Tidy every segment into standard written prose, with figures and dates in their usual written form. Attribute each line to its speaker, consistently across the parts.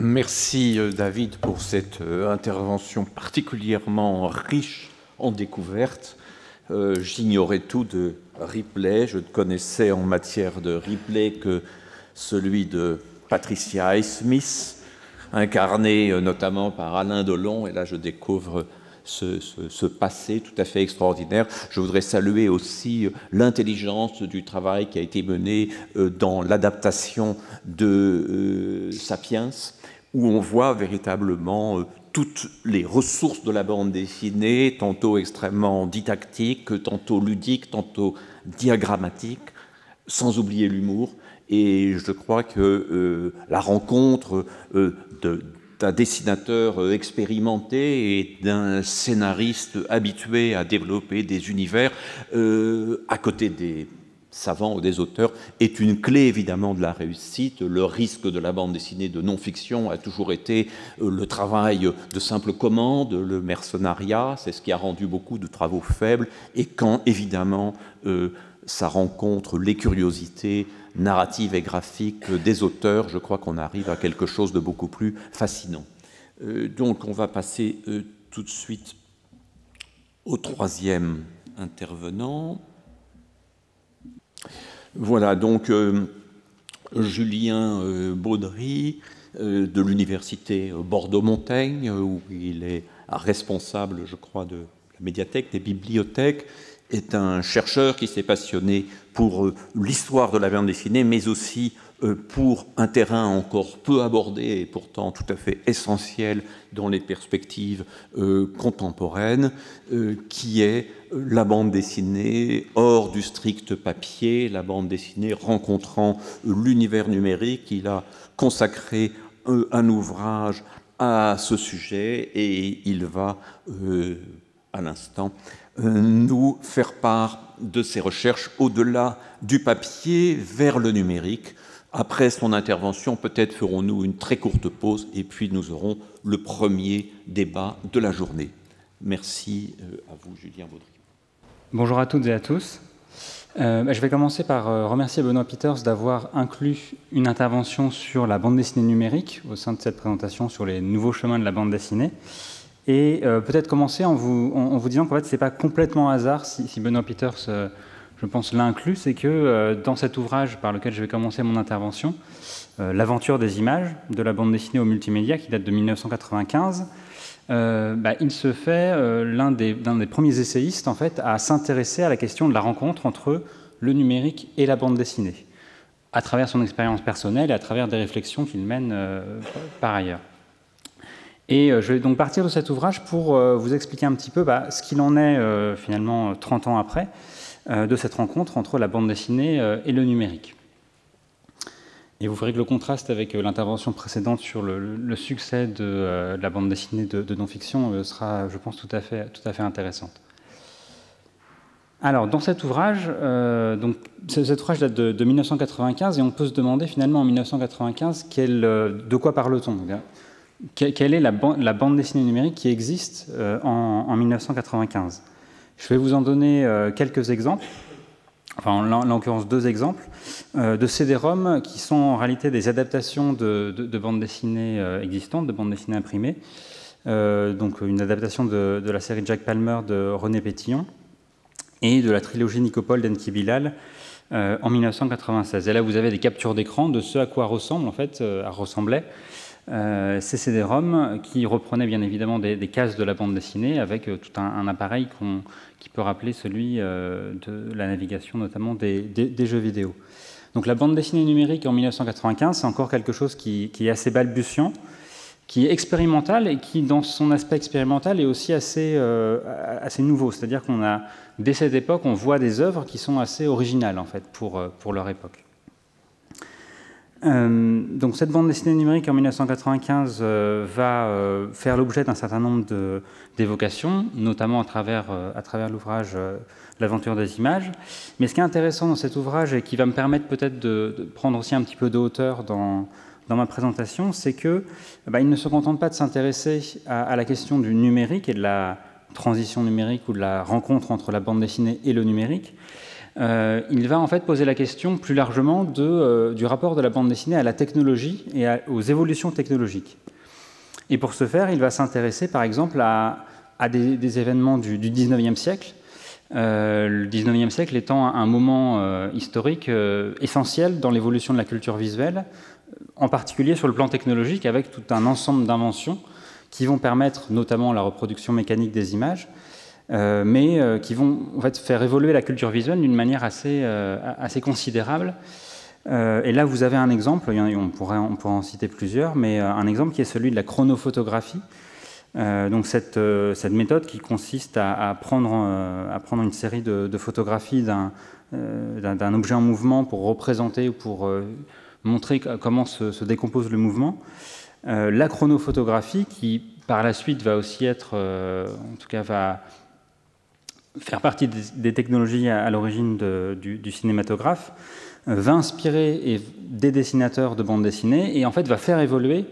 Speaker 1: Merci David pour cette intervention particulièrement riche en découvertes. J'ignorais tout de Ripley, je ne connaissais en matière de Ripley que celui de Patricia Highsmith, incarné notamment par Alain Delon, et là je découvre ce passé tout à fait extraordinaire. Je voudrais saluer aussi l'intelligence du travail qui a été mené dans l'adaptation de Sapiens, où on voit véritablement toutes les ressources de la bande dessinée, tantôt extrêmement didactiques, tantôt ludiques, tantôt diagrammatiques, sans oublier l'humour. Et je crois que la rencontre d'un dessinateur expérimenté et d'un scénariste habitué à développer des univers à côté des savants ou des auteurs est une clé évidemment de la réussite. Le risque de la bande dessinée de non-fiction a toujours été le travail de simple commande, le mercenariat, c'est ce qui a rendu beaucoup de travaux faibles, et quand évidemment ça rencontre les curiosités narratives et graphiques des auteurs, je crois qu'on arrive à quelque chose de beaucoup plus fascinant. Donc on va passer tout de suite au troisième intervenant. Voilà, donc Julien Baudry de l'université Bordeaux-Montaigne, où il est responsable, je crois, de la médiathèque, des bibliothèques, est un chercheur qui s'est passionné pour l'histoire de la bande dessinée, mais aussi pour un terrain encore peu abordé et pourtant tout à fait essentiel dans les perspectives contemporaines, qui est la bande dessinée hors du strict papier, la bande dessinée rencontrant l'univers numérique. Il a consacré un ouvrage à ce sujet et il va, à l'instant, nous faire part de ses recherches au-delà du papier vers le numérique. Après son intervention, peut-être ferons-nous une très courte pause et puis nous aurons le premier débat de la journée. Merci à vous, Julien Baudry.
Speaker 2: Bonjour à toutes et à tous. Je vais commencer par remercier Benoît Peeters d'avoir inclus une intervention sur la bande dessinée numérique au sein de cette présentation sur les nouveaux chemins de la bande dessinée. Et peut-être commencer en vous disant qu'en fait, ce n'est pas complètement hasard si Benoît Peeters, je pense, l'a inclus, c'est que dans cet ouvrage par lequel je vais commencer mon intervention, L'aventure des images, de la bande dessinée au multimédia, qui date de 1995, il se fait l'un des premiers essayistes en fait, à s'intéresser à la question de la rencontre entre le numérique et la bande dessinée, à travers son expérience personnelle et à travers des réflexions qu'il mène par ailleurs. Et je vais donc partir de cet ouvrage pour vous expliquer un petit peu ce qu'il en est finalement 30 ans après de cette rencontre entre la bande dessinée et le numérique. Et vous verrez que le contraste avec l'intervention précédente sur le succès de la bande dessinée de non-fiction sera, je pense, tout à fait intéressante. Alors, dans cet ouvrage, cet ouvrage date de 1995 et on peut se demander finalement en 1995 de quoi parle-t-on ? Quelle est la bande dessinée numérique qui existe en 1995 ? Je vais vous en donner quelques exemples, enfin en l'occurrence 2 exemples, de CD-ROM qui sont en réalité des adaptations de bandes dessinées existantes, de bandes dessinées imprimées. Donc une adaptation de la série Jack Palmer de René Pétillon et de la trilogie Nicopole d'Enki Bilal en 1996. Et là, vous avez des captures d'écran de ce à quoi ressemblaient ces CD-ROM qui reprenaient bien évidemment des cases de la bande dessinée avec tout un appareil qui peut rappeler celui de la navigation, notamment des jeux vidéo. Donc la bande dessinée numérique en 1995, c'est encore quelque chose qui est assez balbutiant, qui est expérimental et qui, dans son aspect expérimental, est aussi assez nouveau. C'est-à-dire qu'on a, dès cette époque, on voit des œuvres qui sont assez originales en fait pour leur époque. Donc cette bande dessinée numérique en 1995 va faire l'objet d'un certain nombre d'évocations, notamment à travers l'ouvrage L'aventure des images. Mais ce qui est intéressant dans cet ouvrage et qui va me permettre peut-être de prendre aussi un petit peu de hauteur dans ma présentation, c'est qu'il ne se contente pas de s'intéresser à la question du numérique et de la transition numérique ou de la rencontre entre la bande dessinée et le numérique, il va en fait poser la question plus largement du rapport de la bande dessinée à la technologie et aux évolutions technologiques. Et pour ce faire, il va s'intéresser par exemple à des événements du 19e siècle, le 19e siècle étant un moment historique essentiel dans l'évolution de la culture visuelle, en particulier sur le plan technologique, avec tout un ensemble d'inventions qui vont permettre notamment la reproduction mécanique des images, mais qui vont en fait faire évoluer la culture visuelle d'une manière assez considérable. Et là, vous avez un exemple, on pourrait en citer plusieurs, mais un exemple qui est celui de la chronophotographie. Donc cette méthode qui consiste à prendre une série de photographies d'un objet en mouvement pour représenter ou pour montrer comment se décompose le mouvement. La chronophotographie, qui par la suite va aussi être, en tout cas va faire partie des technologies à l'origine du cinématographe, va inspirer des dessinateurs de bande dessinée et en fait va faire évoluer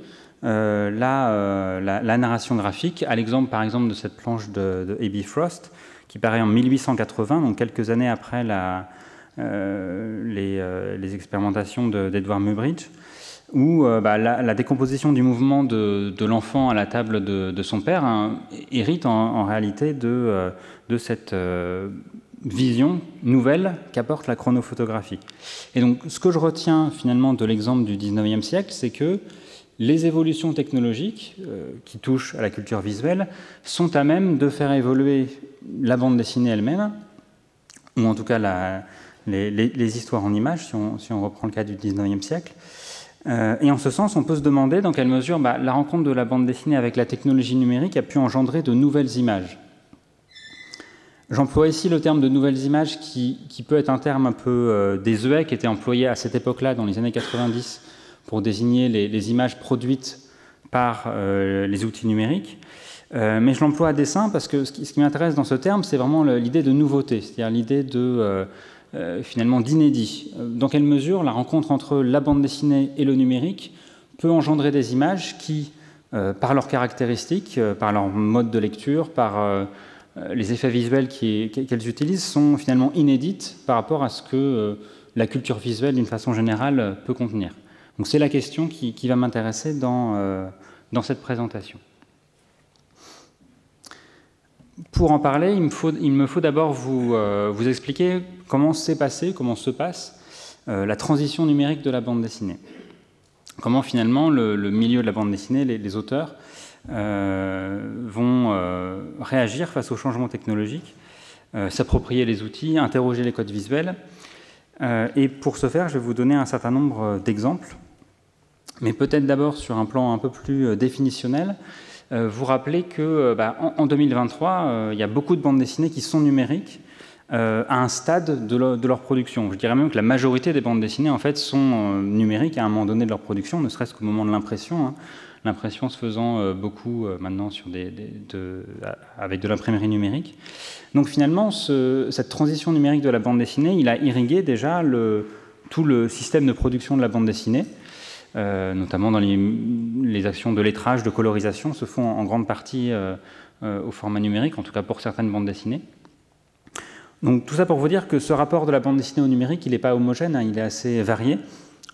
Speaker 2: la narration graphique, à l'exemple par exemple de cette planche de A.B. Frost, qui paraît en 1880, donc quelques années après les expérimentations d'Edward Muybridge, où la décomposition du mouvement de l'enfant à la table de son père hérite en réalité de cette vision nouvelle qu'apporte la chronophotographie. Et donc ce que je retiens finalement de l'exemple du 19e siècle, c'est que les évolutions technologiques qui touchent à la culture visuelle sont à même de faire évoluer la bande dessinée elle-même, ou en tout cas les histoires en images, si on reprend le cas du 19e siècle. Et en ce sens, on peut se demander dans quelle mesure la rencontre de la bande dessinée avec la technologie numérique a pu engendrer de nouvelles images. J'emploie ici le terme de nouvelles images qui peut être un terme un peu désuet, qui était employé à cette époque-là, dans les années 90, pour désigner les images produites par les outils numériques. Mais je l'emploie à dessein parce que ce qui m'intéresse dans ce terme, c'est vraiment l'idée de nouveauté, c'est-à-dire l'idée finalement d'inédit. Dans quelle mesure la rencontre entre la bande dessinée et le numérique peut engendrer des images qui, par leurs caractéristiques, par leur mode de lecture, par les effets visuels qu'elles utilisent, sont finalement inédites par rapport à ce que la culture visuelle, d'une façon générale, peut contenir. Donc c'est la question qui va m'intéresser dans cette présentation. Pour en parler, il me faut d'abord vous expliquer comment se passe la transition numérique de la bande dessinée. Comment finalement le milieu de la bande dessinée, les auteurs, vont réagir face aux changements technologiques, s'approprier les outils, interroger les codes visuels. Et pour ce faire, je vais vous donner un certain nombre d'exemples, mais peut-être d'abord sur un plan un peu plus définitionnel, vous rappeler qu'en 2023, il y a beaucoup de bandes dessinées qui sont numériques à un stade de leur production. Je dirais même que la majorité des bandes dessinées en fait, sont numériques à un moment donné de leur production, ne serait-ce qu'au moment de l'impression. L'impression se faisant beaucoup maintenant avec de l'imprimerie numérique. Donc finalement, cette transition numérique de la bande dessinée, il a irrigué déjà tout le système de production de la bande dessinée, notamment dans les actions de lettrage, de colorisation, se font en grande partie au format numérique, en tout cas pour certaines bandes dessinées. Donc tout ça pour vous dire que ce rapport de la bande dessinée au numérique, il n'est pas homogène, il est assez varié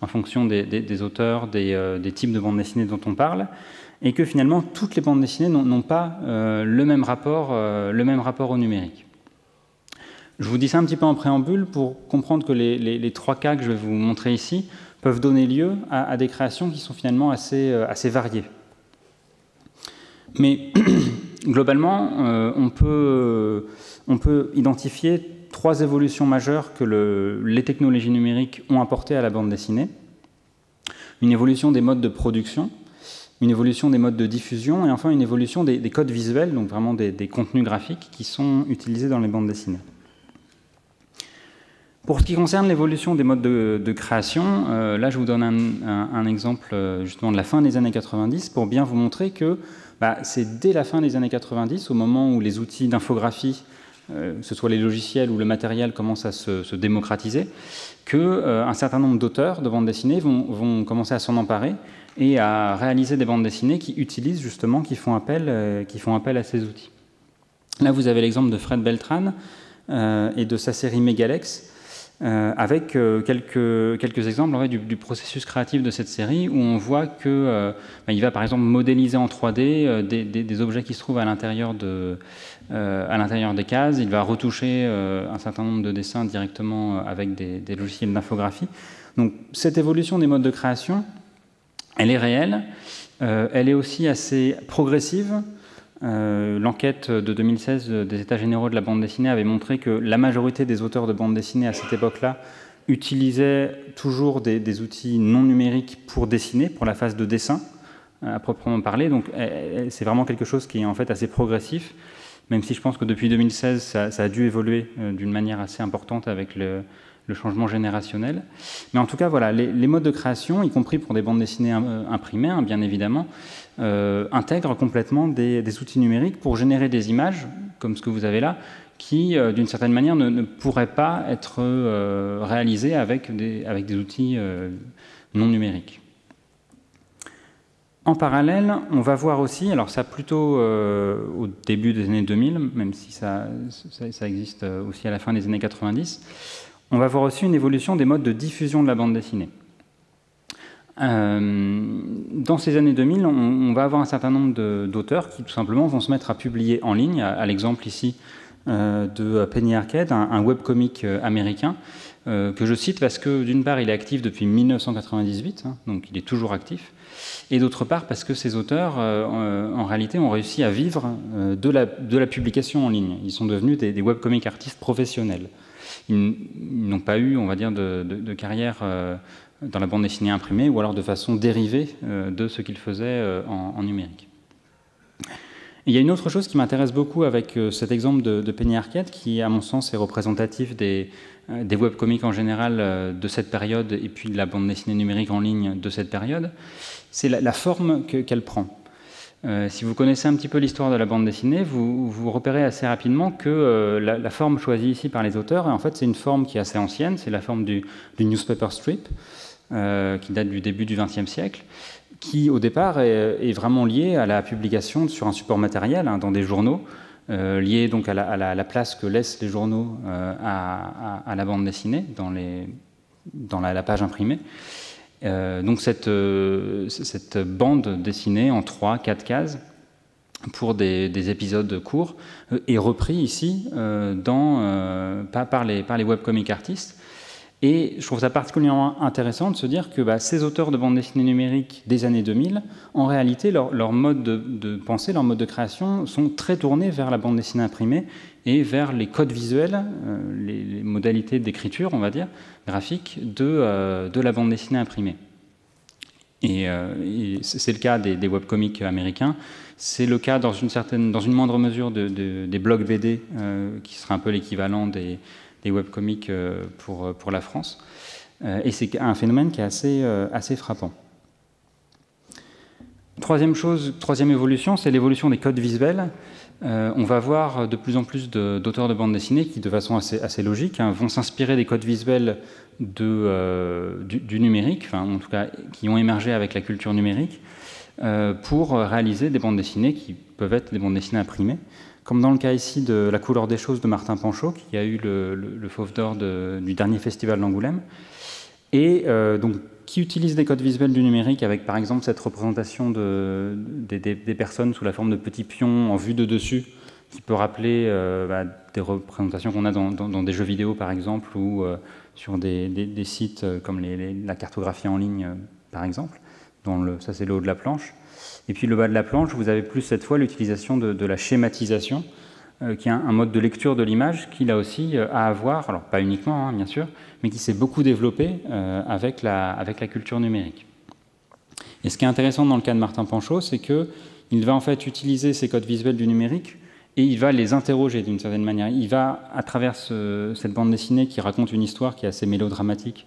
Speaker 2: en fonction des auteurs, des types de bandes dessinées dont on parle, et que finalement toutes les bandes dessinées n'ont pas le même rapport au numérique. Je vous dis ça un petit peu en préambule pour comprendre que les trois cas que je vais vous montrer ici peuvent donner lieu à des créations qui sont finalement assez variées. Mais globalement, on peut identifier trois évolutions majeures que les technologies numériques ont apportées à la bande dessinée. Une évolution des modes de production, une évolution des modes de diffusion, et enfin une évolution des codes visuels, donc vraiment des contenus graphiques qui sont utilisés dans les bandes dessinées. Pour ce qui concerne l'évolution des modes de création, là je vous donne un exemple justement de la fin des années 90 pour bien vous montrer que c'est dès la fin des années 90, au moment où les outils d'infographie, que ce soit les logiciels ou le matériel, commencent à se démocratiser, qu'un certain nombre d'auteurs de bandes dessinées vont commencer à s'en emparer et à réaliser des bandes dessinées qui utilisent justement, qui font appel à ces outils. Là, vous avez l'exemple de Fred Beltran et de sa série Megalex, avec quelques exemples en fait, du processus créatif de cette série, où on voit que il va par exemple modéliser en 3D des objets qui se trouvent à l'intérieur des cases. Il va retoucher un certain nombre de dessins directement avec des logiciels d'infographie. Donc cette évolution des modes de création, elle est réelle, elle est aussi assez progressive. L'enquête de 2016 des États généraux de la bande dessinée avait montré que la majorité des auteurs de bande dessinée à cette époque-là utilisaient toujours des outils non numériques pour dessiner, pour la phase de dessin à proprement parler. Donc c'est vraiment quelque chose qui est en fait assez progressif, même si je pense que depuis 2016 ça a dû évoluer d'une manière assez importante avec le changement générationnel. Mais en tout cas, voilà, les modes de création, y compris pour des bandes dessinées imprimées, hein, bien évidemment, intègrent complètement des outils numériques pour générer des images, comme ce que vous avez là, qui, d'une certaine manière, ne pourraient pas être réalisées avec des outils non numériques. En parallèle, on va voir aussi, alors ça plutôt au début des années 2000, même si ça existe aussi à la fin des années 90, on va voir aussi une évolution des modes de diffusion de la bande dessinée. Dans ces années 2000, on va avoir un certain nombre d'auteurs qui tout simplement vont se mettre à publier en ligne, à l'exemple ici de Penny Arcade, un webcomic américain, que je cite parce que d'une part il est actif depuis 1998, hein, donc il est toujours actif, et d'autre part parce que ces auteurs en réalité ont réussi à vivre de la publication en ligne. Ils sont devenus des webcomic artistes professionnels. Ils n'ont pas eu, on va dire, de carrière dans la bande dessinée imprimée, ou alors de façon dérivée de ce qu'ils faisaient en numérique. Et il y a une autre chose qui m'intéresse beaucoup avec cet exemple de Penny Arcade, qui à mon sens est représentatif des webcomics en général de cette période, et puis de la bande dessinée numérique en ligne de cette période, c'est la forme qu'elle prend. Si vous connaissez un petit peu l'histoire de la bande dessinée, vous repérez assez rapidement que la forme choisie ici par les auteurs, en fait, c'est une forme qui est assez ancienne, c'est la forme du newspaper strip, qui date du début du XXe siècle, qui au départ est vraiment liée à la publication sur un support matériel, hein, dans des journaux, liée donc à la place que laissent les journaux à la bande dessinée, dans la page imprimée. Donc cette bande dessinée en 3-4 cases pour des épisodes courts est repris ici par les webcomic artistes. Et je trouve ça particulièrement intéressant de se dire que ces auteurs de bande dessinée numérique des années 2000, en réalité, leur mode de pensée, leur mode de création sont très tournés vers la bande dessinée imprimée et vers les codes visuels, les modalités d'écriture, on va dire, graphique, de la bande dessinée imprimée. Et c'est le cas des webcomics américains, c'est le cas dans une moindre mesure des blogs BD, qui serait un peu l'équivalent des webcomics pour la France. Et c'est un phénomène qui est assez frappant. Troisième évolution, c'est l'évolution des codes visuels. On va voir de plus en plus d'auteurs de bande dessinée qui, de façon assez logique, hein, vont s'inspirer des codes visuels du numérique, enfin, en tout cas qui ont émergé avec la culture numérique, pour réaliser des bandes dessinées qui peuvent être des bandes dessinées imprimées, comme dans le cas ici de La couleur des choses de Martin Panchaud, qui a eu le Fauve d'Or du dernier festival d'Angoulême, et donc qui utilise des codes visuels du numérique avec par exemple cette représentation des personnes sous la forme de petits pions en vue de dessus, qui peut rappeler des représentations qu'on a dans des jeux vidéo par exemple, ou sur des sites comme la cartographie en ligne par exemple. Ça c'est le haut de la planche. Et puis le bas de la planche, vous avez plus cette fois l'utilisation de la schématisation, qui est un mode de lecture de l'image qui là aussi a à voir, alors pas uniquement hein, bien sûr, mais qui s'est beaucoup développé avec la culture numérique. Et ce qui est intéressant dans le cas de Martin Panchaud, c'est qu'il va en fait utiliser ces codes visuels du numérique et il va les interroger d'une certaine manière. Il va, à travers cette bande dessinée qui raconte une histoire qui est assez mélodramatique,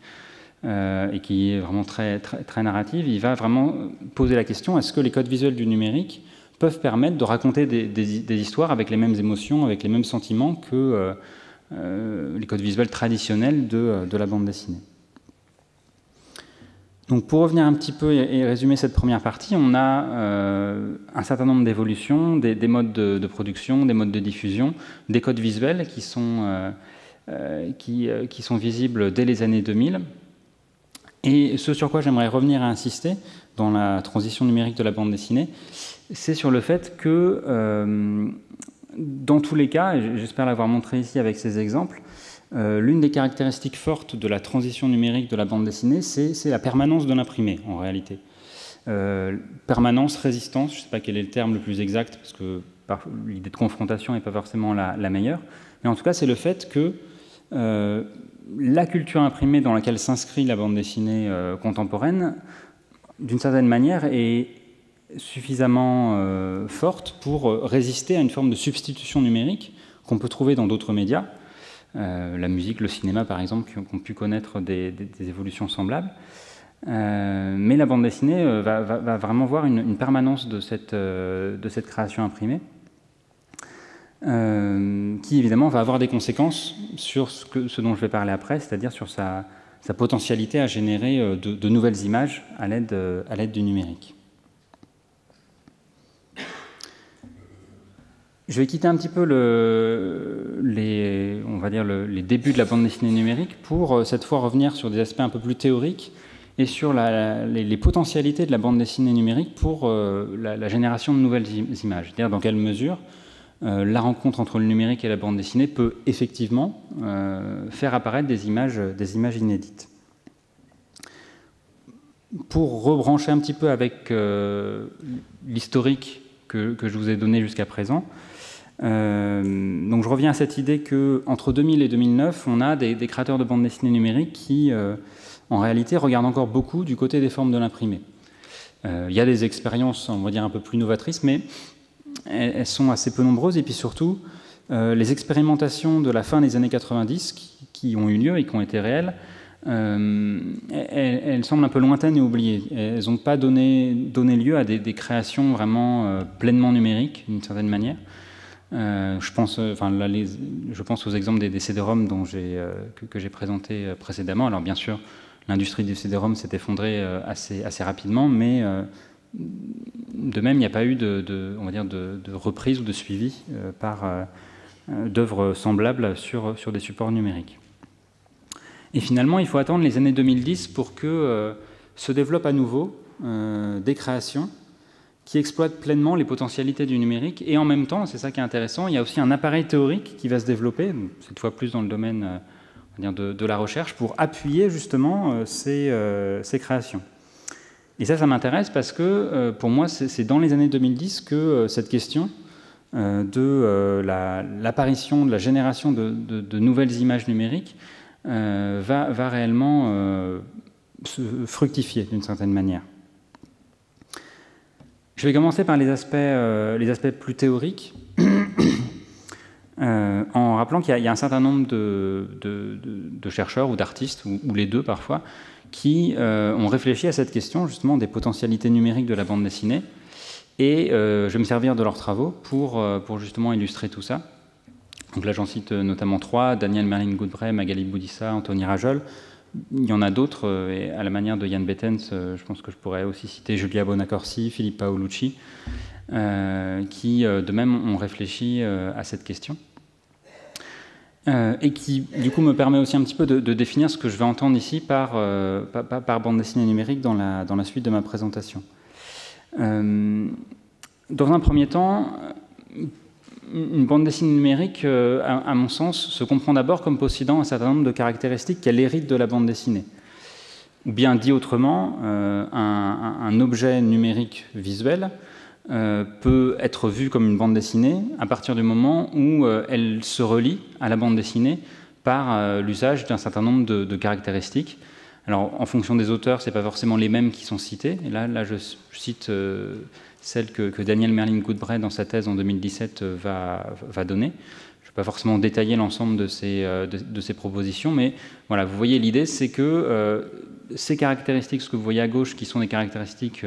Speaker 2: et qui est vraiment très, très, très narrative, il va vraiment poser la question, est-ce que les codes visuels du numérique peuvent permettre de raconter des histoires avec les mêmes émotions, avec les mêmes sentiments que les codes visuels traditionnels de la bande dessinée. Donc pour revenir un petit peu et résumer cette première partie, on a un certain nombre d'évolutions, des modes de production, des modes de diffusion, des codes visuels qui sont qui sont visibles dès les années 2000. Et ce sur quoi j'aimerais revenir et insister dans la transition numérique de la bande dessinée, c'est sur le fait que, dans tous les cas, et j'espère l'avoir montré ici avec ces exemples, l'une des caractéristiques fortes de la transition numérique de la bande dessinée, c'est la permanence de l'imprimé, en réalité. Permanence, résistance, je ne sais pas quel est le terme le plus exact, parce que l'idée de confrontation n'est pas forcément la meilleure, mais en tout cas, c'est le fait que la culture imprimée dans laquelle s'inscrit la bande dessinée contemporaine, d'une certaine manière, est suffisamment forte pour résister à une forme de substitution numérique qu'on peut trouver dans d'autres médias, la musique, le cinéma par exemple, qui ont pu connaître des évolutions semblables. Mais la bande dessinée va vraiment voir une permanence de cette création imprimée, qui évidemment va avoir des conséquences sur ce dont je vais parler après, c'est-à-dire sur sa potentialité à générer de nouvelles images à l'aide du numérique. Je vais quitter un petit peu les débuts de la bande dessinée numérique pour cette fois revenir sur des aspects un peu plus théoriques et sur les potentialités de la bande dessinée numérique pour la génération de nouvelles images. C'est-à-dire dans quelle mesure la rencontre entre le numérique et la bande dessinée peut effectivement faire apparaître des images inédites. Pour rebrancher un petit peu avec l'historique que je vous ai donné jusqu'à présent, donc je reviens à cette idée qu'entre 2000 et 2009, on a des créateurs de bande dessinée numérique qui, en réalité, regardent encore beaucoup du côté des formes de l'imprimé. Il y a des expériences, on va dire, un peu plus novatrices, mais elles sont assez peu nombreuses. Et puis surtout, les expérimentations de la fin des années 90 qui ont eu lieu et qui ont été réelles, elles semblent un peu lointaines et oubliées. Elles n'ont pas donné lieu à des créations vraiment pleinement numériques, d'une certaine manière. Je pense aux exemples des CD-ROM que j'ai présentés précédemment. Alors bien sûr, l'industrie du CD-ROM s'est effondrée assez rapidement, mais de même, il n'y a pas eu de reprise ou de suivi d'œuvres semblables sur des supports numériques. Et finalement, il faut attendre les années 2010 pour que se développent à nouveau des créations qui exploitent pleinement les potentialités du numérique. Et en même temps, c'est ça qui est intéressant, il y a aussi un appareil théorique qui va se développer, cette fois plus dans le domaine de la recherche, pour appuyer justement ces créations. Et ça m'intéresse parce que, pour moi, c'est dans les années 2010 que cette question de l'apparition, de la génération de nouvelles images numériques va réellement se fructifier d'une certaine manière. Je vais commencer par les aspects plus théoriques, en rappelant qu'il y a un certain nombre de chercheurs ou d'artistes, ou les deux parfois, qui ont réfléchi à cette question justement des potentialités numériques de la bande dessinée. Et je vais me servir de leurs travaux pour justement illustrer tout ça. Donc là, j'en cite notamment trois: Daniel Merlin-Goodbray, Magali Boudissa, Anthony Rajol. Il y en a d'autres, et à la manière de Jan Bettens, je pense que je pourrais aussi citer Julia Bonacorsi, Philippe Paolucci, qui de même ont réfléchi à cette question. Et qui, du coup, me permet aussi un petit peu de définir ce que je vais entendre ici par bande dessinée numérique dans la suite de ma présentation. Dans un premier temps, une bande dessinée numérique, à mon sens, se comprend d'abord comme possédant un certain nombre de caractéristiques qu'elle hérite de la bande dessinée. Ou bien, dit autrement, un objet numérique visuel peut être vu comme une bande dessinée à partir du moment où elle se relie à la bande dessinée par l'usage d'un certain nombre de caractéristiques. Alors, en fonction des auteurs, ce n'est pas forcément les mêmes qui sont cités. Et là je cite celle que Daniel Merlin-Goodbray, dans sa thèse en 2017, va donner. Je ne vais pas forcément détailler l'ensemble de ces propositions, mais voilà, vous voyez l'idée, c'est que ces caractéristiques, ce que vous voyez à gauche, qui sont des caractéristiques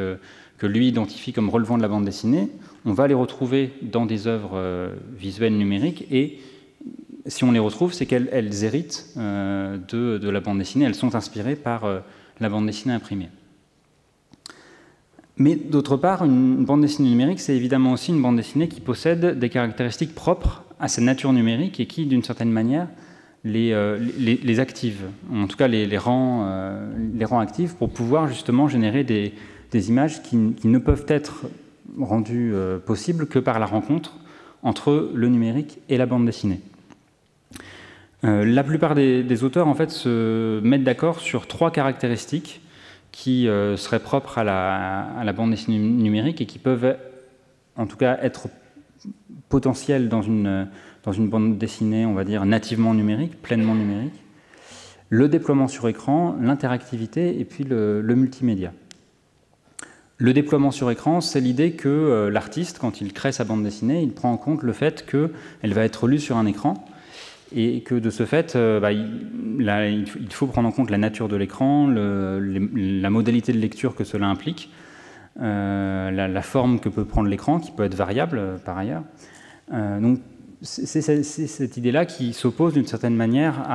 Speaker 2: que lui identifie comme relevant de la bande dessinée, on va les retrouver dans des œuvres visuelles numériques, et si on les retrouve, c'est qu'elles héritent de la bande dessinée, elles sont inspirées par la bande dessinée imprimée. Mais d'autre part, une bande dessinée numérique, c'est évidemment aussi une bande dessinée qui possède des caractéristiques propres à sa nature numérique et qui, d'une certaine manière, les active, en tout cas les rend actives pour pouvoir justement générer des images qui ne peuvent être rendues possibles que par la rencontre entre le numérique et la bande dessinée. La plupart des auteurs en fait se mettent d'accord sur 3 caractéristiques qui seraient propres à la bande dessinée numérique et qui peuvent en tout cas être potentielles dans une bande dessinée, on va dire, nativement numérique, pleinement numérique, le déploiement sur écran, l'interactivité et puis le multimédia. Le déploiement sur écran, c'est l'idée que l'artiste, quand il crée sa bande dessinée, il prend en compte le fait qu'elle va être lue sur un écran et que de ce fait, il faut prendre en compte la nature de l'écran, la modalité de lecture que cela implique, la forme que peut prendre l'écran, qui peut être variable par ailleurs. Donc, c'est cette idée-là qui s'oppose d'une certaine manière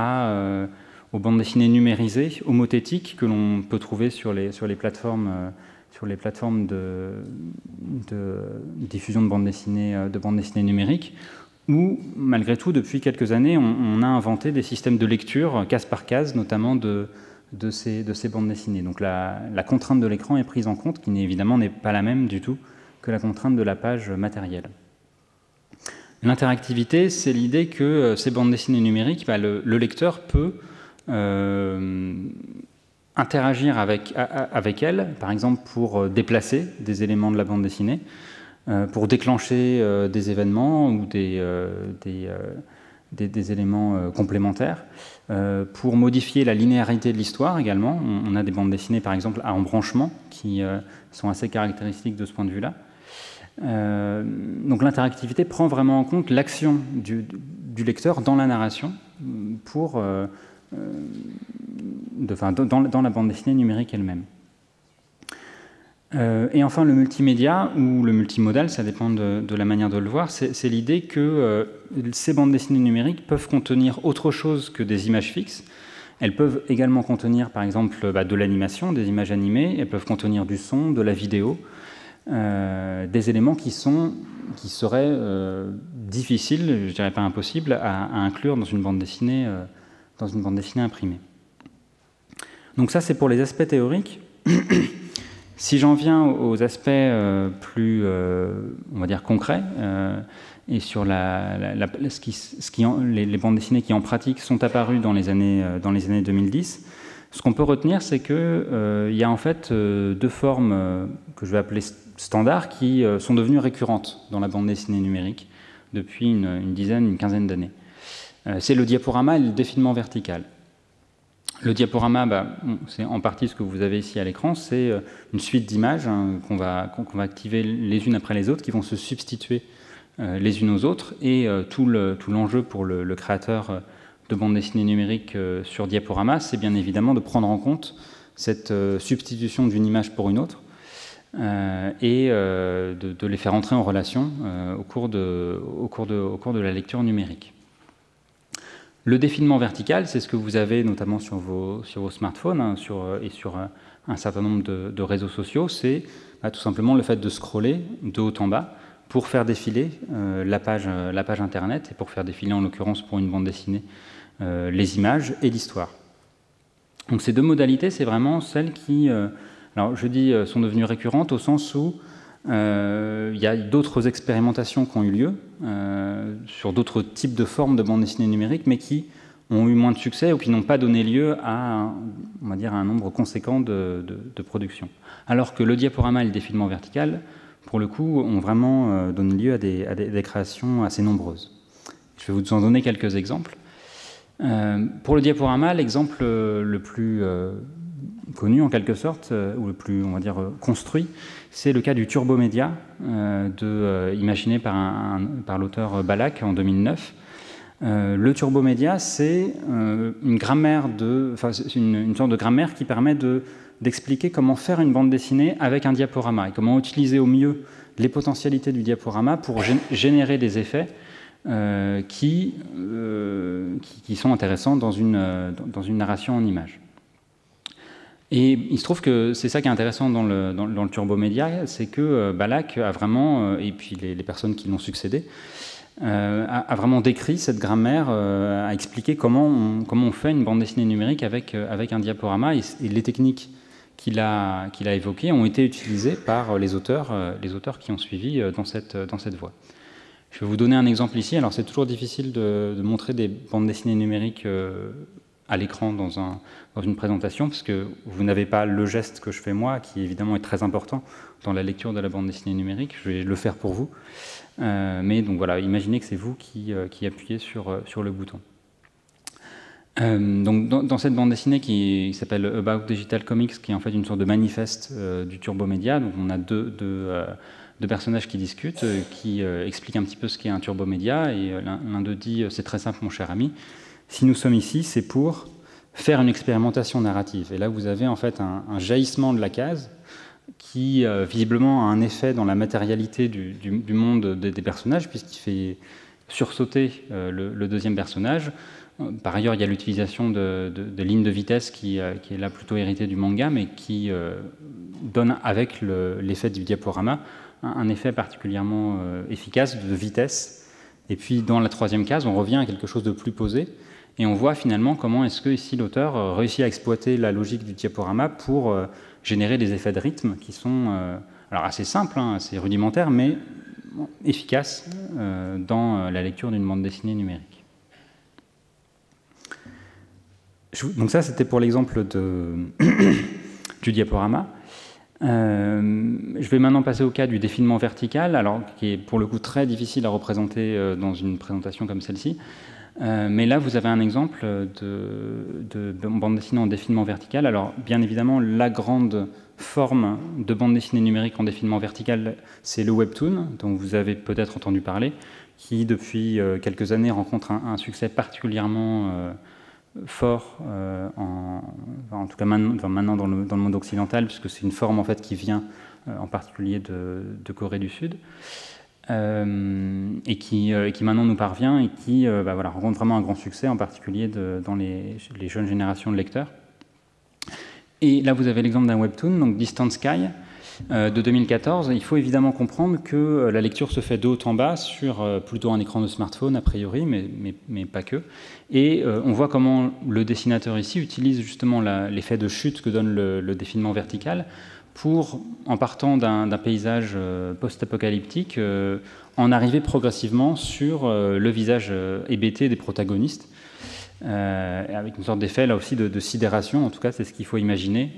Speaker 2: aux bandes dessinées numérisées, homothétiques, que l'on peut trouver sur les plateformes de diffusion de bandes dessinées numériques, où, malgré tout, depuis quelques années, on a inventé des systèmes de lecture, case par case, notamment de ces bandes dessinées. Donc la contrainte de l'écran est prise en compte, qui évidemment n'est pas la même du tout que la contrainte de la page matérielle. L'interactivité, c'est l'idée que ces bandes dessinées numériques, le lecteur peut interagir avec elles, par exemple pour déplacer des éléments de la bande dessinée, pour déclencher des événements ou des éléments complémentaires, pour modifier la linéarité de l'histoire également. On a des bandes dessinées, par exemple, à embranchement, qui sont assez caractéristiques de ce point de vue-là. Donc l'interactivité prend vraiment en compte l'action du lecteur dans la narration dans la bande dessinée numérique elle-même. Et enfin, le multimédia ou le multimodal, ça dépend de la manière de le voir, c'est l'idée que ces bandes dessinées numériques peuvent contenir autre chose que des images fixes. Elles peuvent également contenir, par exemple, de l'animation, des images animées, elles peuvent contenir du son, de la vidéo, des éléments qui seraient difficiles, je dirais pas impossibles, à inclure dans une bande dessinée imprimée. Donc ça, c'est pour les aspects théoriques. Si j'en viens aux aspects plus, on va dire, concrets, et sur les bandes dessinées qui en pratique sont apparues dans les années 2010, ce qu'on peut retenir, c'est qu'il y a en fait 2 formes que je vais appeler standards qui sont devenues récurrentes dans la bande dessinée numérique depuis une quinzaine d'années. C'est le diaporama et le défilement vertical. Le diaporama, c'est en partie ce que vous avez ici à l'écran, c'est une suite d'images qu'on va activer les unes après les autres, qui vont se substituer les unes aux autres, et tout l'enjeu pour le créateur de bande dessinée numérique sur diaporama, c'est bien évidemment de prendre en compte cette substitution d'une image pour une autre, et de les faire entrer en relation au cours de la lecture numérique. Le défilement vertical, c'est ce que vous avez notamment sur vos smartphones et sur un certain nombre de réseaux sociaux. C'est tout simplement le fait de scroller de haut en bas pour faire défiler la page Internet, et pour faire défiler, en l'occurrence pour une bande dessinée, les images et l'histoire. Donc ces 2 modalités, c'est vraiment celles qui, alors je dis, sont devenues récurrentes au sens où il y a d'autres expérimentations qui ont eu lieu sur d'autres types de formes de bande dessinée numérique, mais qui ont eu moins de succès ou qui n'ont pas donné lieu à, on va dire, un nombre conséquent de productions. Alors que le diaporama et le défilement vertical, pour le coup, ont vraiment donné lieu à des créations assez nombreuses. Je vais vous en donner quelques exemples. Pour le diaporama, l'exemple le plus connu en quelque sorte, ou le plus, on va dire, construit, c'est le cas du turbomédia, imaginé par l'auteur Balak en 2009. Le turbomédia, c'est une sorte de grammaire qui permet d'expliquer comment faire une bande dessinée avec un diaporama, et comment utiliser au mieux les potentialités du diaporama pour générer des effets qui sont intéressants dans une narration en images. Et il se trouve que c'est ça qui est intéressant dans le turbomédia, c'est que Balak a vraiment, et puis les personnes qui l'ont succédé, a vraiment décrit cette grammaire, a expliqué comment on fait une bande dessinée numérique avec un diaporama, et les techniques qu'il a évoquées ont été utilisées par les auteurs qui ont suivi dans cette voie. Je vais vous donner un exemple ici. Alors c'est toujours difficile de montrer des bandes dessinées numériques à l'écran dans une présentation, parce que vous n'avez pas le geste que je fais moi, qui évidemment est très important dans la lecture de la bande dessinée numérique. Je vais le faire pour vous. Mais donc voilà, imaginez que c'est vous qui appuyez sur le bouton. Donc dans cette bande dessinée qui s'appelle About Digital Comics, qui est en fait une sorte de manifeste du turbomédia, donc on a deux personnages qui discutent, qui expliquent un petit peu ce qu'est un turbomédia, et l'un d'eux dit « c'est très simple mon cher ami, si nous sommes ici, c'est pour faire une expérimentation narrative ». Et là vous avez en fait un jaillissement de la case qui visiblement a un effet dans la matérialité du monde des personnages, puisqu'il fait sursauter le deuxième personnage. Par ailleurs, il y a l'utilisation de lignes de vitesse qui est là plutôt héritée du manga, mais qui donne avec l'effet du diaporama un effet particulièrement efficace de vitesse. Et puis dans la troisième case, on revient à quelque chose de plus posé, et on voit finalement comment est-ce que ici l'auteur réussit à exploiter la logique du diaporama pour générer des effets de rythme qui sont alors assez simples, assez rudimentaires, mais efficaces dans la lecture d'une bande dessinée numérique. Donc ça, c'était pour l'exemple du diaporama. Je vais maintenant passer au cas du défilement vertical, alors qui est pour le coup très difficile à représenter dans une présentation comme celle-ci. Mais là, vous avez un exemple de bande dessinée en défilement vertical. Alors, bien évidemment, la grande forme de bande dessinée numérique en défilement vertical, c'est le webtoon, dont vous avez peut-être entendu parler, qui, depuis quelques années, rencontre un succès particulièrement fort, en tout cas maintenant dans le monde occidental, puisque c'est une forme en fait qui vient en particulier de Corée du Sud, et qui maintenant nous parvient et qui rencontre vraiment un grand succès, en particulier dans les jeunes générations de lecteurs. Et là, vous avez l'exemple d'un webtoon, donc Distant Sky, de 2014. Il faut évidemment comprendre que la lecture se fait de haut en bas sur plutôt un écran de smartphone, a priori, mais pas que. Et on voit comment le dessinateur ici utilise justement l'effet de chute que donne le défilement vertical pour, en partant d'un paysage post-apocalyptique, en arriver progressivement sur le visage hébété des protagonistes, avec une sorte d'effet là aussi de sidération. En tout cas, c'est ce qu'il faut imaginer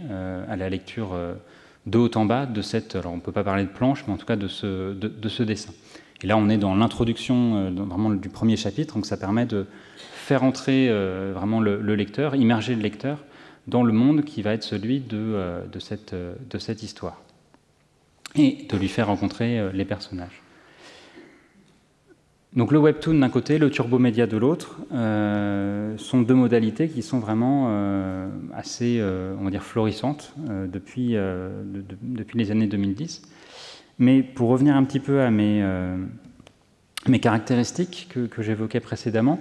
Speaker 2: à la lecture de haut en bas de cette, alors on ne peut pas parler de planche, mais en tout cas de ce dessin. Et là, on est dans l'introduction vraiment du premier chapitre, donc ça permet de faire entrer vraiment le lecteur, immerger le lecteur dans le monde qui va être celui de cette histoire, et de lui faire rencontrer les personnages. Donc le webtoon d'un côté, le turbomédia de l'autre, sont deux modalités qui sont vraiment assez, on va dire, florissantes depuis les années 2010. Mais pour revenir un petit peu à mes caractéristiques que j'évoquais précédemment,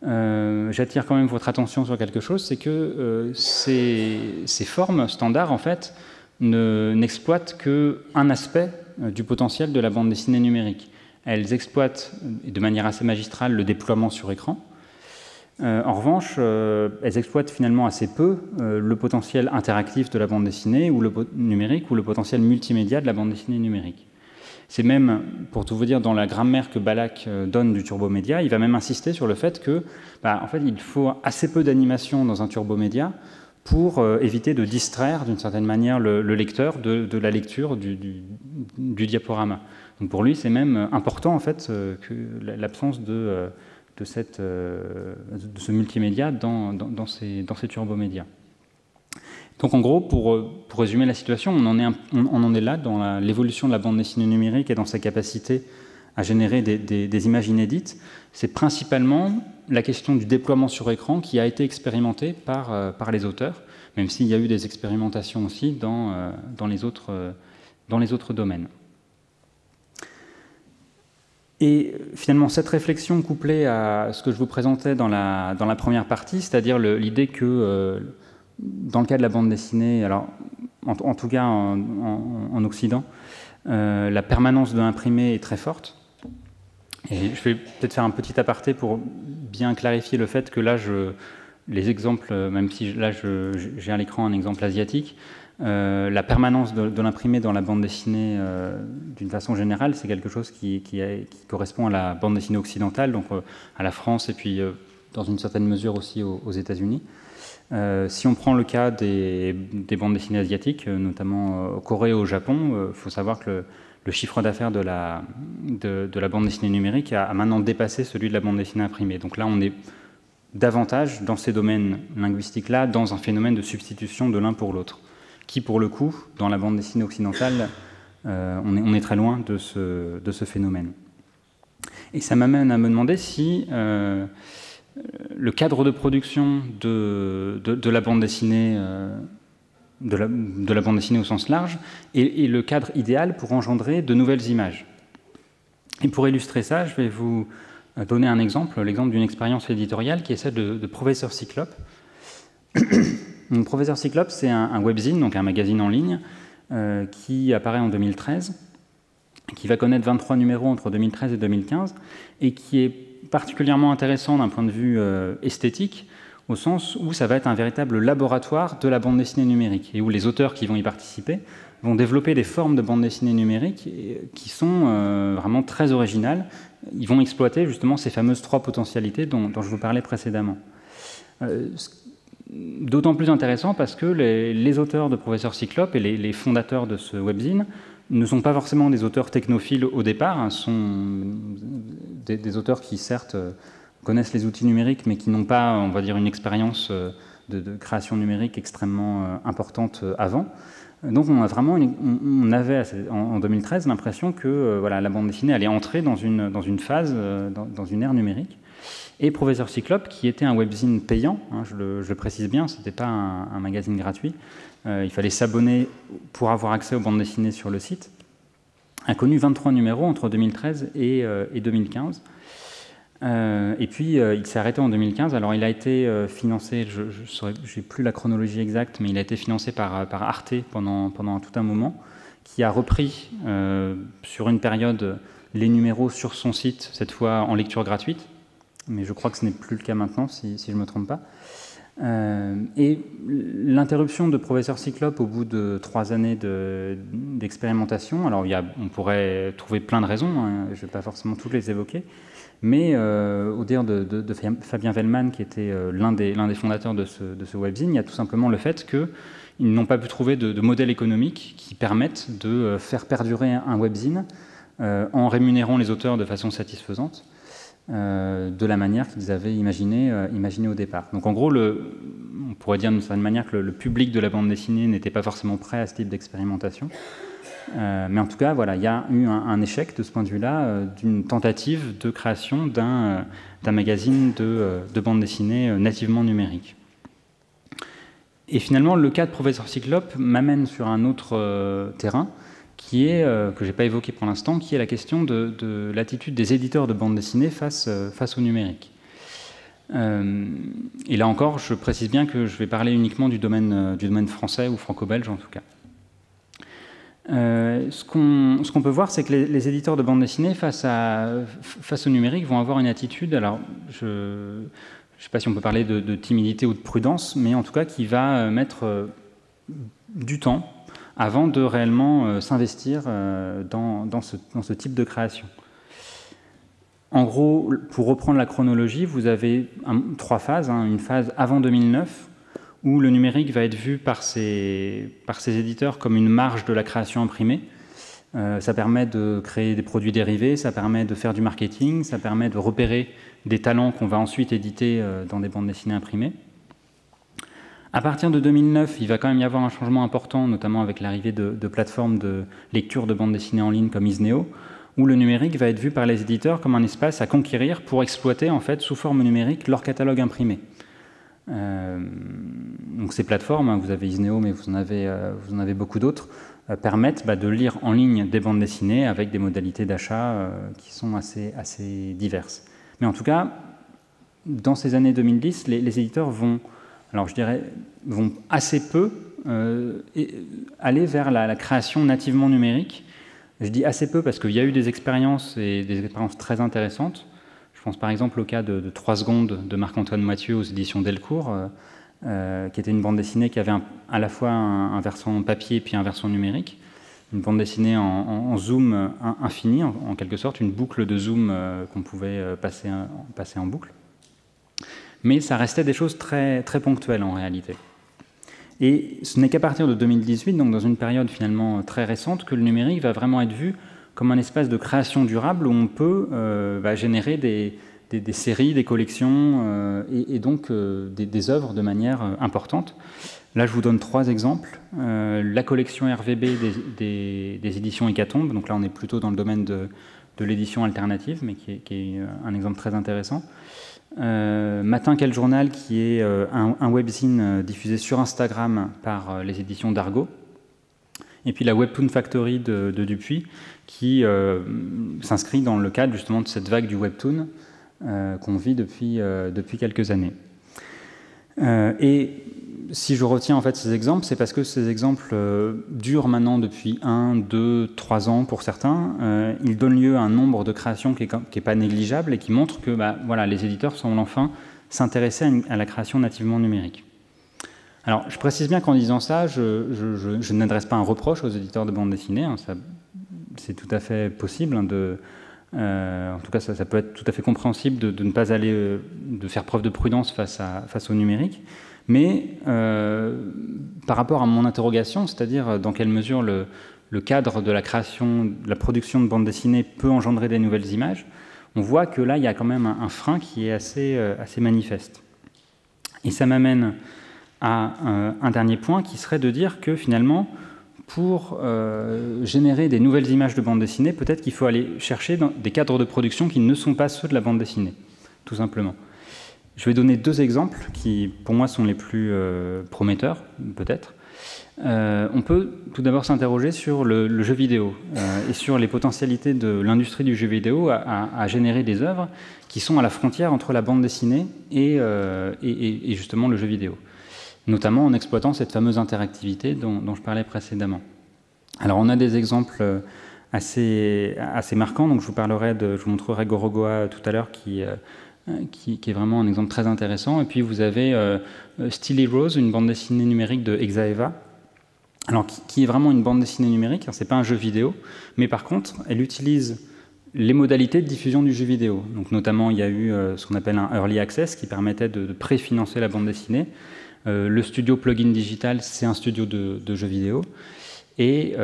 Speaker 2: j'attire quand même votre attention sur quelque chose, c'est que ces formes standards, en fait, n'exploitent qu'un aspect du potentiel de la bande dessinée numérique. Elles exploitent de manière assez magistrale le déploiement sur écran. En revanche, elles exploitent finalement assez peu le potentiel interactif de la bande dessinée ou le numérique, ou le potentiel multimédia de la bande dessinée numérique. C'est même, pour tout vous dire, dans la grammaire que Balak donne du turbomédia, il va même insister sur le fait que, en fait, il faut assez peu d'animation dans un turbomédia pour éviter de distraire d'une certaine manière le lecteur de la lecture du diaporama. Donc pour lui, c'est même important en fait que l'absence de ce multimédia dans ces turbomédias. Donc en gros, pour résumer la situation, on en est là dans l'évolution de la bande dessinée numérique et dans sa capacité à générer des images inédites. C'est principalement la question du déploiement sur écran qui a été expérimentée par les auteurs, même s'il y a eu des expérimentations aussi dans les autres domaines. Et finalement, cette réflexion couplée à ce que je vous présentais dans la première partie, c'est-à-dire l'idée que dans le cas de la bande dessinée, alors en tout cas en Occident, la permanence de l'imprimé est très forte. Et je vais peut-être faire un petit aparté pour bien clarifier le fait que là, les exemples, même si là j'ai à l'écran un exemple asiatique, la permanence de l'imprimé dans la bande dessinée d'une façon générale, c'est quelque chose qui correspond à la bande dessinée occidentale, donc à la France et puis dans une certaine mesure aussi aux États-Unis. Si on prend le cas des bandes dessinées asiatiques, notamment au Corée et au Japon, il faut savoir que le chiffre d'affaires de la bande dessinée numérique a maintenant dépassé celui de la bande dessinée imprimée. Donc là, on est davantage dans ces domaines linguistiques-là, dans un phénomène de substitution de l'un pour l'autre, qui pour le coup, dans la bande dessinée occidentale, on est très loin de ce phénomène. Et ça m'amène à me demander si le cadre de production de la bande dessinée, de la bande dessinée au sens large, est le cadre idéal pour engendrer de nouvelles images. Et pour illustrer ça, je vais vous donner un exemple, l'exemple d'une expérience éditoriale qui est celle de Professeur Cyclope. Donc, Professeur Cyclope, c'est un webzine, donc un magazine en ligne, qui apparaît en 2013, qui va connaître 23 numéros entre 2013 et 2015, et qui est particulièrement intéressant d'un point de vue esthétique, au sens où ça va être un véritable laboratoire de la bande dessinée numérique, et où les auteurs qui vont y participer vont développer des formes de bande dessinée numérique qui sont vraiment très originales. Ils vont exploiter justement ces fameuses 3 potentialités dont je vous parlais précédemment. D'autant plus intéressant parce que les auteurs de Professeur Cyclope et les fondateurs de ce webzine ne sont pas forcément des auteurs technophiles au départ, sont des auteurs qui certes connaissent les outils numériques mais qui n'ont pas, on va dire, une expérience de création numérique extrêmement importante avant. Donc on avait en 2013 l'impression que voilà, la bande dessinée allait entrer dans une phase, dans une ère numérique. Et Professeur Cyclope, qui était un webzine payant, hein, je le précise bien, ce n'était pas un magazine gratuit, il fallait s'abonner pour avoir accès aux bandes dessinées sur le site, a connu 23 numéros entre 2013 et 2015. Et puis il s'est arrêté en 2015. Alors il a été financé, je n'ai plus la chronologie exacte, mais il a été financé par Arte pendant tout un moment, qui a repris sur une période les numéros sur son site, cette fois en lecture gratuite. Mais je crois que ce n'est plus le cas maintenant, si je ne me trompe pas. Et l'interruption de Professeur Cyclope au bout de 3 années d'expérimentation, alors on pourrait trouver plein de raisons, hein, je ne vais pas forcément toutes les évoquer, mais au dire de Fabien Wellman, qui était l'un des fondateurs de ce webzine, il y a tout simplement le fait qu'ils n'ont pas pu trouver de modèle économique qui permette de faire perdurer un webzine en rémunérant les auteurs de façon satisfaisante, de la manière qu'ils avaient imaginé au départ. Donc en gros, on pourrait dire d'une certaine manière que le public de la bande dessinée n'était pas forcément prêt à ce type d'expérimentation. Mais en tout cas, voilà, il y a eu un échec de ce point de vue-là, d'une tentative de création d'un magazine de bande dessinée nativement numérique. Et finalement, le cas de Professeur Cyclope m'amène sur un autre terrain, qui est, que je n'ai pas évoqué pour l'instant, qui est la question de l'attitude des éditeurs de bande dessinée face au numérique. Et là encore, je précise bien que je vais parler uniquement du domaine français ou franco-belge en tout cas. Ce qu'on peut voir, c'est que les éditeurs de bande dessinée face au numérique vont avoir une attitude, alors je ne sais pas si on peut parler de timidité ou de prudence, mais en tout cas qui va mettre du temps avant de réellement s'investir dans ce type de création. En gros, pour reprendre la chronologie, vous avez 3 phases. Une phase avant 2009, où le numérique va être vu par ces éditeurs comme une marge de la création imprimée. Ça permet de créer des produits dérivés, ça permet de faire du marketing, ça permet de repérer des talents qu'on va ensuite éditer dans des bandes dessinées imprimées. À partir de 2009, il va quand même y avoir un changement important, notamment avec l'arrivée de plateformes de lecture de bandes dessinées en ligne comme Isneo, où le numérique va être vu par les éditeurs comme un espace à conquérir pour exploiter en fait sous forme numérique leur catalogue imprimé. Donc ces plateformes, vous avez Isneo, mais vous en avez beaucoup d'autres, permettent de lire en ligne des bandes dessinées avec des modalités d'achat qui sont assez diverses. Mais en tout cas, dans ces années 2010, les éditeurs vont assez peu aller vers la création nativement numérique Je dis assez peu parce qu'il y a eu des expériences, et des expériences très intéressantes. Je pense par exemple au cas de 3 secondes de Marc-Antoine Mathieu aux éditions Delcourt, qui était une bande dessinée qui avait à la fois un versant papier puis un versant numérique. Une bande dessinée en zoom infini, en quelque sorte, une boucle de zoom qu'on pouvait passer en boucle. Mais ça restait des choses très, très ponctuelles en réalité. Et ce n'est qu'à partir de 2018, donc dans une période finalement très récente, que le numérique va vraiment être vu comme un espace de création durable où on peut générer des séries, des collections et donc des œuvres de manière importante. Là, je vous donne 3 exemples. La collection RVB des éditions Hécatombe, donc là on est plutôt dans le domaine de l'édition alternative, mais qui est un exemple très intéressant. Matin quel journal, qui est un webzine diffusé sur Instagram par les éditions d'Argo. Et puis la Webtoon Factory de Dupuis, qui s'inscrit dans le cadre justement de cette vague du webtoon qu'on vit depuis quelques années. Et si je retiens en fait ces exemples, c'est parce que ces exemples durent maintenant depuis 1, 2, 3 ans pour certains. Ils donnent lieu à un nombre de créations qui n'est pas négligeable et qui montre que voilà, les éditeurs semblent enfin s'intéresser à la création nativement numérique. Alors, je précise bien qu'en disant ça, je n'adresse pas un reproche aux éditeurs de bande dessinée. Hein, c'est tout à fait possible. Hein, en tout cas, ça peut être tout à fait compréhensible de ne pas aller, de faire preuve de prudence face au numérique. Mais par rapport à mon interrogation, c'est-à-dire dans quelle mesure le cadre de la création, de la production de bande dessinée peut engendrer des nouvelles images, on voit que là, il y a quand même un frein qui est assez manifeste. Et ça m'amène à un dernier point qui serait de dire que finalement, pour générer des nouvelles images de bande dessinée, peut-être qu'il faut aller chercher dans des cadres de production qui ne sont pas ceux de la bande dessinée, tout simplement. Je vais donner 2 exemples qui, pour moi, sont les plus prometteurs, peut-être. On peut tout d'abord s'interroger sur le jeu vidéo et sur les potentialités de l'industrie du jeu vidéo à générer des œuvres qui sont à la frontière entre la bande dessinée et justement le jeu vidéo, notamment en exploitant cette fameuse interactivité dont je parlais précédemment. Alors on a des exemples assez marquants, donc je vous montrerai Gorogoa tout à l'heure qui est vraiment un exemple très intéressant. Et puis vous avez Steely Rose, une bande dessinée numérique de Exaeva, alors qui est vraiment une bande dessinée numérique. Ce n'est pas un jeu vidéo, mais par contre, elle utilise les modalités de diffusion du jeu vidéo. Donc notamment, il y a eu ce qu'on appelle un Early Access qui permettait de préfinancer la bande dessinée. Le studio Plugin Digital, c'est un studio de jeux vidéo. Et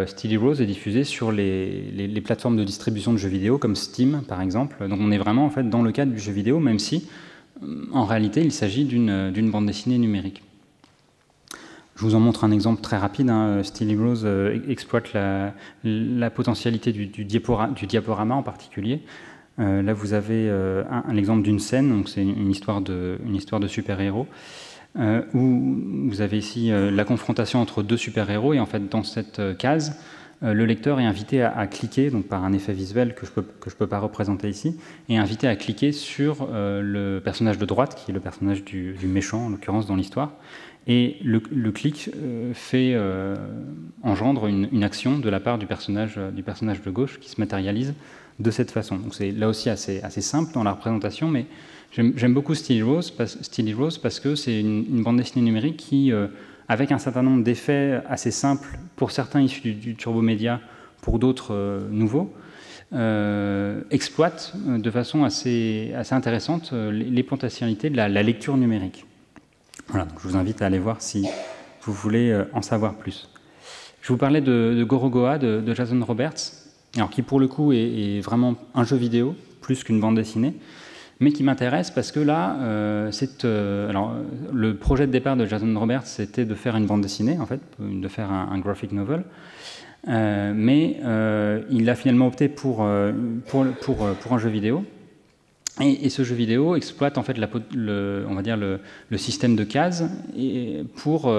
Speaker 2: Steely Rose est diffusé sur les plateformes de distribution de jeux vidéo comme Steam par exemple. Donc on est vraiment en fait dans le cadre du jeu vidéo, même si en réalité il s'agit d'une bande dessinée numérique. Je vous en montre un exemple très rapide. Hein. Steely Rose exploite la potentialité du diaporama en particulier. Là vous avez un exemple d'une scène, donc c'est une histoire de super-héros. Où vous avez ici la confrontation entre 2 super-héros, et en fait dans cette case, le lecteur est invité à cliquer, donc par un effet visuel que je peux pas représenter ici, est invité à cliquer sur le personnage de droite, qui est le personnage du méchant, en l'occurrence dans l'histoire, et le clic engendre une action de la part du personnage de gauche qui se matérialise de cette façon. Donc c'est là aussi assez simple dans la représentation, mais j'aime beaucoup Steely Rose parce que c'est une bande dessinée numérique qui, avec un certain nombre d'effets assez simples, pour certains issus du turbomédia, pour d'autres nouveaux, exploite de façon assez intéressante les potentialités de la lecture numérique. Voilà, donc je vous invite à aller voir si vous voulez en savoir plus. Je vous parlais de Gorogoa de Jason Roberts, alors qui pour le coup est vraiment un jeu vidéo, plus qu'une bande dessinée, mais qui m'intéresse parce que là, alors, le projet de départ de Jason Roberts, c'était de faire une bande dessinée, en fait, de faire un graphic novel, mais il a finalement opté pour un jeu vidéo. Et ce jeu vidéo exploite en fait on va dire le système de cases pour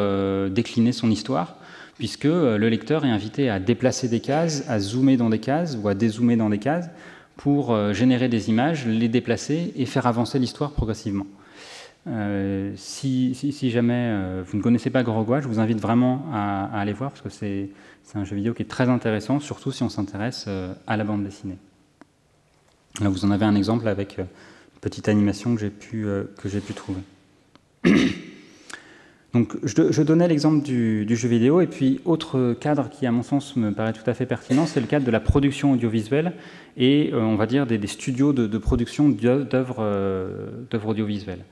Speaker 2: décliner son histoire, puisque le lecteur est invité à déplacer des cases, à zoomer dans des cases ou à dézoomer dans des cases pour générer des images, les déplacer et faire avancer l'histoire progressivement. Si jamais vous ne connaissez pas Grogua, je vous invite vraiment à aller voir, parce que c'est un jeu vidéo qui est très intéressant, surtout si on s'intéresse à la bande dessinée. Là, vous en avez un exemple avec une petite animation que j'ai pu trouver. Donc, je donnais l'exemple du jeu vidéo, et puis autre cadre qui, à mon sens, me paraît tout à fait pertinent, c'est le cadre de la production audiovisuelle et, on va dire, des studios de production d'œuvres audiovisuelles.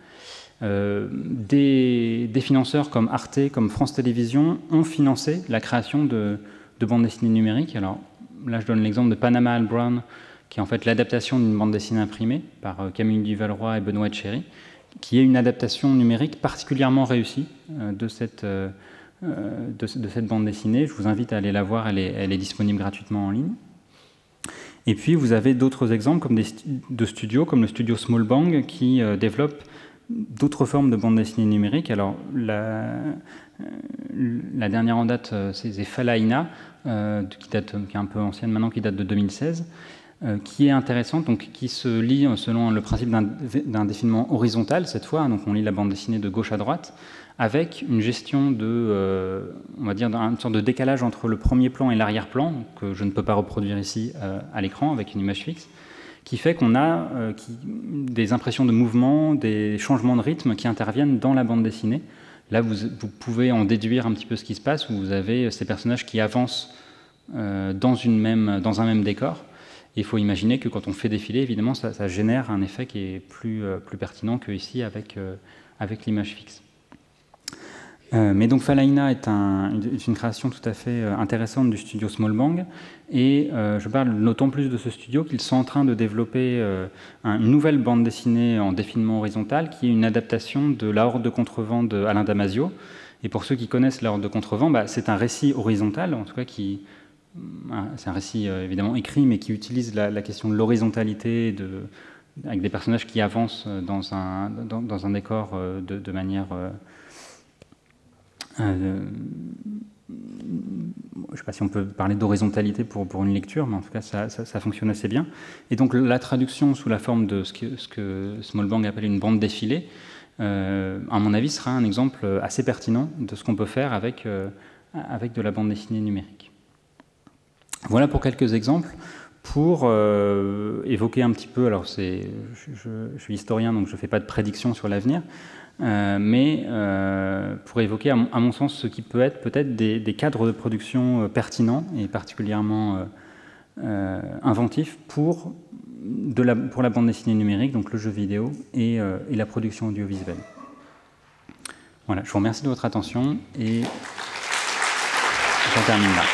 Speaker 2: Des financeurs comme Arte, comme France Télévisions ont financé la création de bandes dessinées numériques. Alors là, je donne l'exemple de Panama and Brown, qui est en fait l'adaptation d'une bande dessinée imprimée par Camille Duvalroy et Benoît Etchery, qui est une adaptation numérique particulièrement réussie de cette bande dessinée. Je vous invite à aller la voir, elle est disponible gratuitement en ligne. Et puis vous avez d'autres exemples comme de studios, comme le studio Small Bang, qui développe d'autres formes de bande dessinée numérique. Alors la dernière en date, c'est Falaina, qui est un peu ancienne maintenant, qui date de 2016. Qui est intéressante, donc qui se lit selon le principe d'un défilement horizontal cette fois, donc on lit la bande dessinée de gauche à droite, avec une gestion de, on va dire, une sorte de décalage entre le premier plan et l'arrière-plan, que je ne peux pas reproduire ici à l'écran avec une image fixe, qui fait qu'on a des impressions de mouvement, des changements de rythme qui interviennent dans la bande dessinée. Là, vous pouvez en déduire un petit peu ce qui se passe, où vous avez ces personnages qui avancent dans un même décor. Il faut imaginer que quand on fait défiler, évidemment, ça génère un effet qui est plus pertinent qu'ici avec l'image fixe. Mais donc Falaina est une création tout à fait intéressante du studio Small Bang, et je parle d'autant plus de ce studio qu'ils sont en train de développer une nouvelle bande dessinée en défilement horizontal, qui est une adaptation de La Horde de Contrevent d'Alain Damasio. Et pour ceux qui connaissent La Horde de Contrevent, c'est un récit horizontal, en tout cas c'est un récit évidemment écrit, mais qui utilise la question de l'horizontalité, avec des personnages qui avancent dans un décor de manière... je ne sais pas si on peut parler d'horizontalité pour une lecture, mais en tout cas ça fonctionne assez bien. Et donc la traduction sous la forme de ce que Small Bang appelle une bande défilée, à mon avis, sera un exemple assez pertinent de ce qu'on peut faire avec de la bande dessinée numérique. Voilà pour quelques exemples, pour évoquer un petit peu, alors je suis historien donc je ne fais pas de prédiction sur l'avenir, mais pour évoquer à mon sens ce qui peut être peut-être des cadres de production pertinents et particulièrement inventifs pour la bande dessinée numérique, donc le jeu vidéo et la production audiovisuelle. Voilà, je vous remercie de votre attention et j'en termine là.